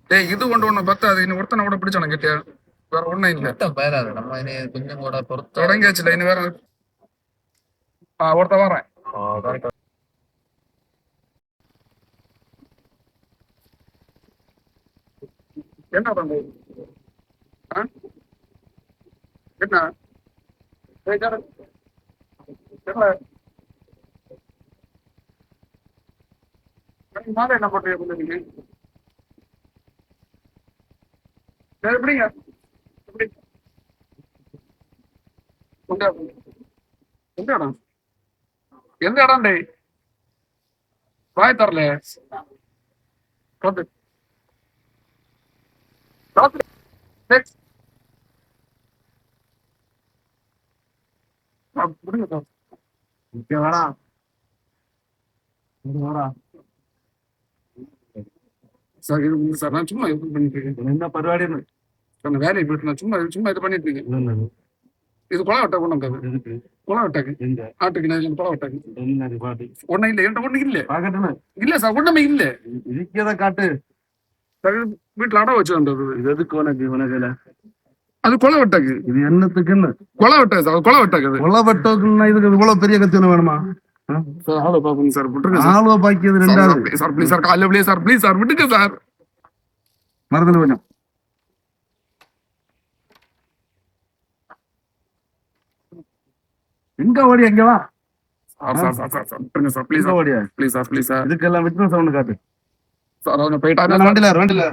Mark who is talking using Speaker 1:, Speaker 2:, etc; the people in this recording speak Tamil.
Speaker 1: டேய் இது ஒண்ணு பத்தாது. இன்னும் ஒருத்தனை கூட பிடிச்சான கேட்டியா? வேற ஒண்ணும் இல்ல.
Speaker 2: பேராது நம்ம இனி கொஞ்சம் கூட பொறுத்த
Speaker 1: தொடங்கியாச்சுல இன்னும் வேற. ஒருத்த வரேன். என்ன பண்றது? என்ன மாதம் என்ன பண்றீங்க? நீங்க எப்படிங்க எப்படி எந்த இடம் எந்த இடம் டே வாய் தரல சார் சார் நான் சும்மா இது பண்ணிட்டு இருக்கேன். என்ன பரிபாடி வேலையை போயிட்டு நான் சும்மா சும்மா இது பண்ணிட்டு இருக்கேன். இது குளம் வெட்ட கொண்டு வந்தது. குளம் வெட்டாக்கு ஆட்டுக்கு நான் குளம் வெட்டாக்கு ஒன்னும் இல்லை என்கிட்ட ஒண்ணு இல்ல இல்ல சார் ஒண்ணுமே இல்ல இருக்கிறத காட்டு. வீட்டுல அடை வச்சு வந்தது. இது எதுக்கு உனக்கு உனக்கு அது கொலை வெட்டாக்கு. இது என்னத்துக்குன்னு கொலை வெட்டாது சார். கொலை வெட்டாக்கு கொலை வெட்டக்குன்னா இதுக்கு இவ்வளவு பெரிய கத்தி ஒண்ணு வேணுமா? சார் ஆளோ பாப்போங்க சார் விட்டுருங்க. ஆளோ பாக்கியது ரெண்டாவது சார். ப்ளீஸ் சார் காலையில சார் ப்ளீஸ் சார் விட்டுங்க சார். மறந்துடு கொஞ்சம். எங்க ஓடி எங்க வா சார் சார் சார் சார் விட்டுருங்க சார் ப்ளீஸ் ஓடியா ப்ளீஸ் சார் ப்ளீஸ் சார். இதுக்கெல்லாம் விட்னஸ் சவுண்ட் காட்டு சார். அவங்க போயிட்டாங்க. வண்டியில